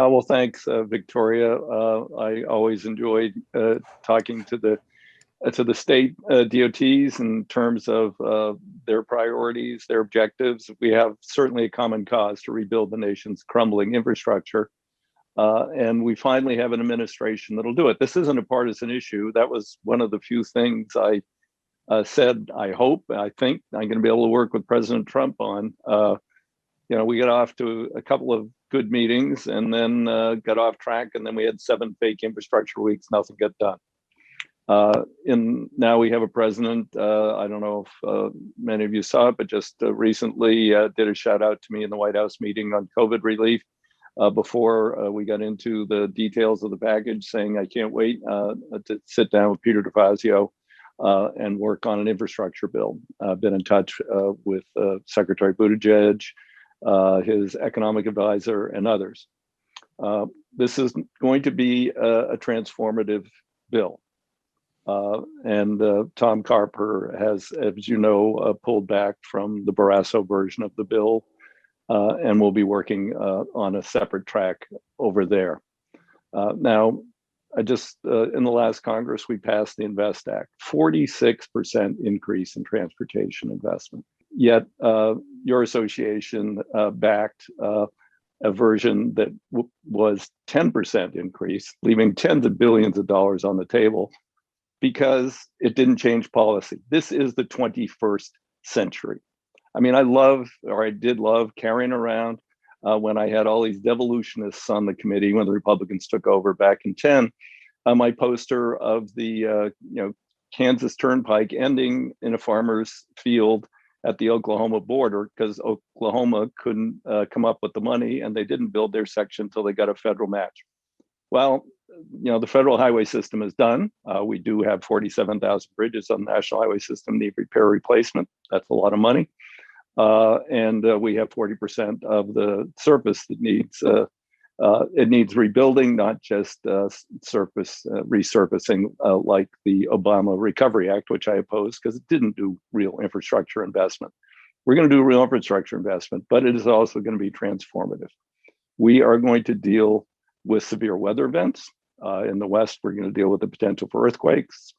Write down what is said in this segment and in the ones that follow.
Well, thanks, Victoria. I always enjoyed talking to the state DOTs in terms of their priorities, their objectives. We have certainly a common cause to rebuild the nation's crumbling infrastructure. And we finally have an administration that'll do it. This isn't a partisan issue. That was one of the few things I said, I think I'm going to be able to work with President Trump on. We got off to a couple of good meetings and then got off track. And then we had 7 fake infrastructure weeks, nothing got done. Now we have a president, I don't know if many of you saw it, but just recently did a shout out to me in the White House meeting on COVID relief before we got into the details of the package, saying I can't wait to sit down with Peter DeFazio and work on an infrastructure bill. I've been in touch with Secretary Buttigieg, his economic advisor, and others. This is going to be a transformative bill. And Tom Carper has, as you know, pulled back from the Barrasso version of the bill and will be working on a separate track over there. Now, in the last Congress, we passed the INVEST Act, 46% increase in transportation investment. Yet your association backed a version that was 10% increase, leaving tens of billions of dollars on the table, because it didn't change policy. This is the 21st century. I mean, I did love carrying around when I had all these devolutionists on the committee when the Republicans took over back in 10, my poster of the Kansas Turnpike ending in a farmer's field at the Oklahoma border, because Oklahoma couldn't come up with the money and they didn't build their section until they got a federal match. Well, the federal highway system is done. We do have 47,000 bridges on the national highway system need repair replacement. That's a lot of money. And we have 40% of the surface that needs rebuilding, not just surface resurfacing like the Obama Recovery Act, which I opposed because it didn't do real infrastructure investment. We're going to do real infrastructure investment, but it is also going to be transformative. We are going to deal with severe weather events. In the West, we're going to deal with the potential for earthquakes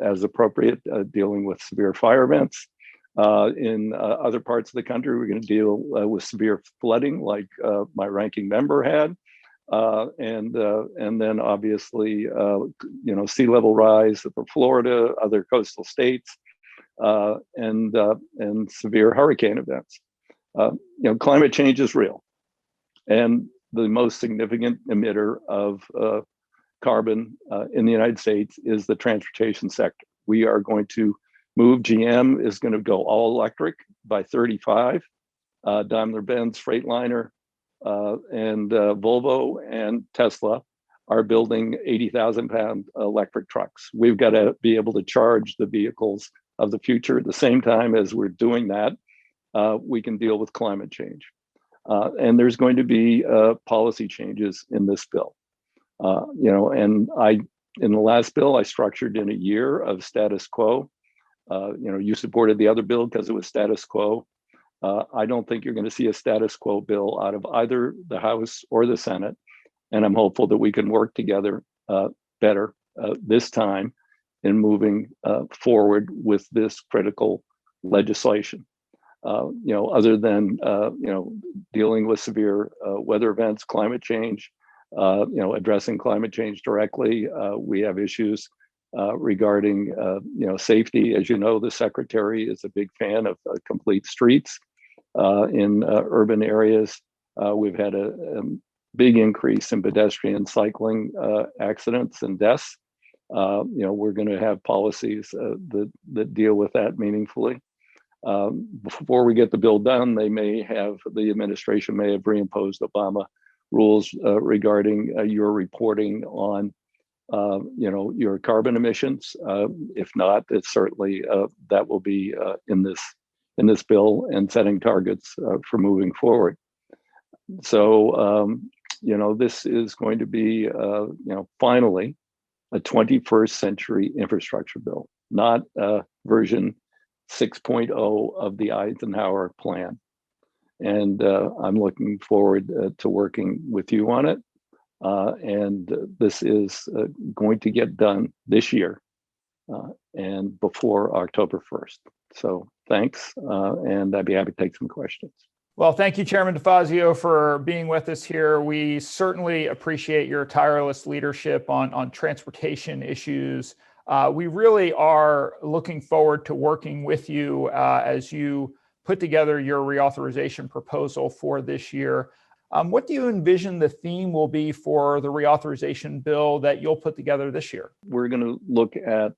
as appropriate, dealing with severe fire events. In other parts of the country, we're going to deal with severe flooding like my ranking member had. And then obviously, sea level rise for Florida, other coastal states, and severe hurricane events. Climate change is real. And the most significant emitter of carbon in the United States is the transportation sector. We are going to move. GM is going to go all electric by 35. Daimler-Benz, Freightliner, and Volvo and Tesla are building 80,000-pound electric trucks. We've got to be able to charge the vehicles of the future. At the same time as we're doing that, we can deal with climate change. And there's going to be policy changes in this bill. And in the last bill, I structured in a year of status quo. You supported the other bill because it was status quo. I don't think you're going to see a status quo bill out of either the House or the Senate. And I'm hopeful that we can work together better this time in moving forward with this critical legislation. Other than, dealing with severe weather events, climate change, addressing climate change directly. We have issues regarding, safety. As you know, the Secretary is a big fan of complete streets in urban areas. We've had a big increase in pedestrian cycling accidents and deaths. We're going to have policies that deal with that meaningfully. Before we get the bill done, the administration may have reimposed Obama rules regarding your reporting on, your carbon emissions. If not, it's certainly that will be in this bill and setting targets for moving forward. So, this is going to be, finally a 21st century infrastructure bill, not version 6.0 of the Eisenhower plan. And I'm looking forward to working with you on it. And this is going to get done this year and before October 1st. So thanks, and I'd be happy to take some questions. Well, thank you, Chairman DeFazio, for being with us here. We certainly appreciate your tireless leadership on transportation issues. We really are looking forward to working with you as you put together your reauthorization proposal for this year. What do you envision the theme will be for the reauthorization bill that you'll put together this year? We're going to look at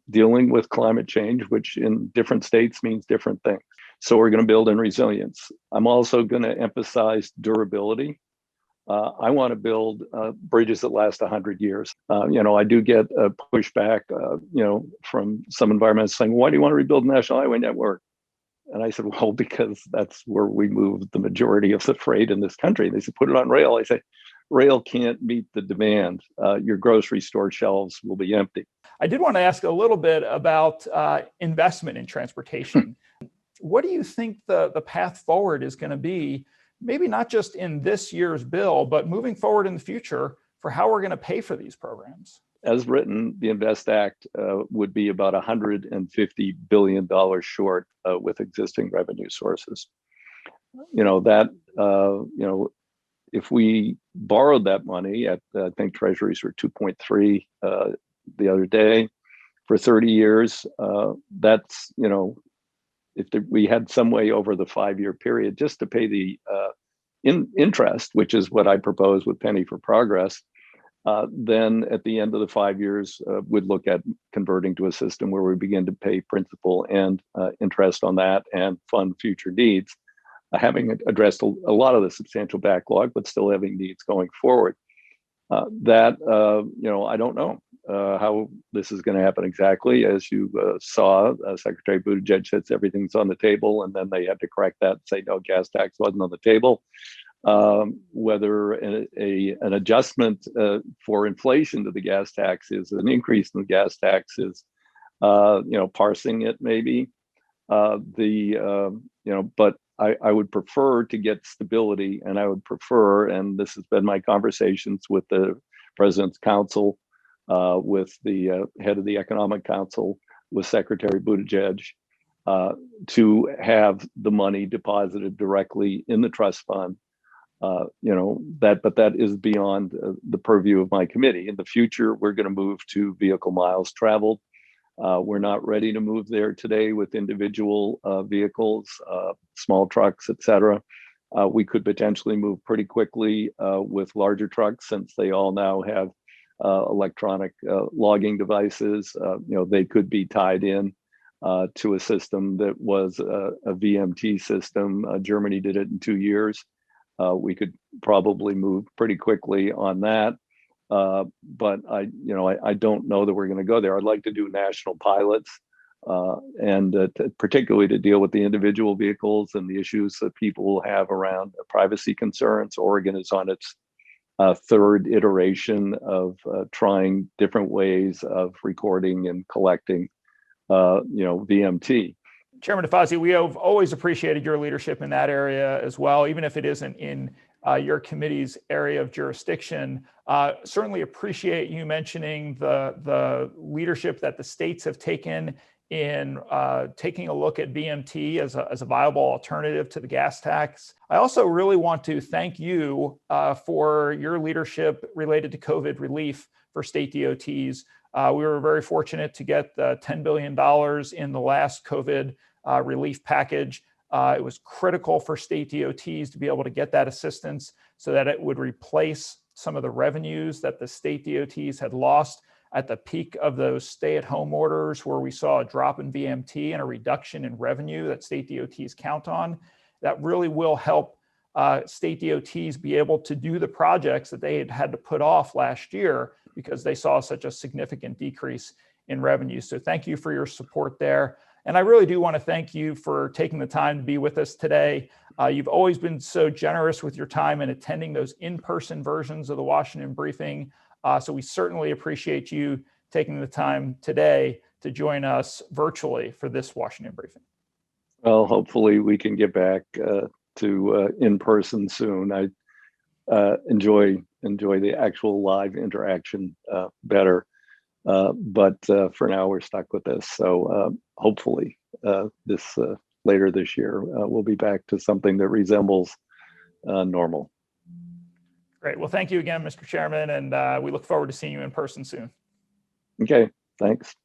dealing with climate change, which in different states means different things. So we're going to build in resilience. I'm also going to emphasize durability. I want to build bridges that last 100 years. I do get a pushback, from some environmentalists saying, "Why do you want to rebuild the National Highway Network?" And I said, "Well, because that's where we move the majority of the freight in this country." And they said, "Put it on rail." I say, "Rail can't meet the demand. Your grocery store shelves will be empty." I did want to ask a little bit about investment in transportation. What do you think the path forward is going to be, maybe not just in this year's bill, but moving forward in the future for how we're going to pay for these programs? As written, the INVEST Act would be about $150 billion short with existing revenue sources. If we borrowed that money at, I think treasuries were 2.3 the other day for 30 years, that's, we had some way over the 5-year period just to pay the interest, which is what I propose with Penny for Progress, then at the end of the 5 years, we'd look at converting to a system where we begin to pay principal and interest on that and fund future needs, having addressed a lot of the substantial backlog, but still having needs going forward. I don't know how this is going to happen exactly. As you saw, Secretary Buttigieg says everything's on the table, and then they had to correct that and say, no, gas tax wasn't on the table. Whether an adjustment for inflation to the gas tax is an increase in the gas taxes, parsing it maybe. But I would prefer to get stability, and I would prefer, and this has been my conversations with the President's Council, with the head of the Economic Council, with Secretary Buttigieg, to have the money deposited directly in the trust fund. But that is beyond the purview of my committee. In the future, we're going to move to vehicle miles traveled. We're not ready to move there today with individual vehicles, small trucks, et cetera. We could potentially move pretty quickly with larger trucks, since they all now have electronic logging devices. They could be tied in to a system that was a VMT system. Germany did it in 2 years. We could probably move pretty quickly on that. But I don't know that we're going to go there. I'd like to do national pilots, and particularly to deal with the individual vehicles and the issues that people have around privacy concerns. Oregon is on its third iteration of trying different ways of recording and collecting, VMT. Chairman DeFazio, we have always appreciated your leadership in that area as well, even if it isn't in your committee's area of jurisdiction. Certainly appreciate you mentioning the leadership that the states have taken in taking a look at VMT as a viable alternative to the gas tax. I also really want to thank you for your leadership related to COVID relief for state DOTs. We were very fortunate to get the $10 billion in the last COVID relief package. It was critical for state DOTs to be able to get that assistance so that it would replace some of the revenues that the state DOTs had lost at the peak of those stay-at-home orders, where we saw a drop in VMT and a reduction in revenue that state DOTs count on. That really will help state DOTs be able to do the projects that they had to put off last year because they saw such a significant decrease in revenue. So thank you for your support there. And I really do want to thank you for taking the time to be with us today. You've always been so generous with your time and attending those in-person versions of the Washington briefing. So we certainly appreciate you taking the time today to join us virtually for this Washington briefing. Well, hopefully we can get back to in person soon. I enjoy the actual live interaction better. But for now, we're stuck with this. So hopefully, this later this year, we'll be back to something that resembles normal. Great. Well, thank you again, Mr. Chairman, and we look forward to seeing you in person soon. Okay, thanks.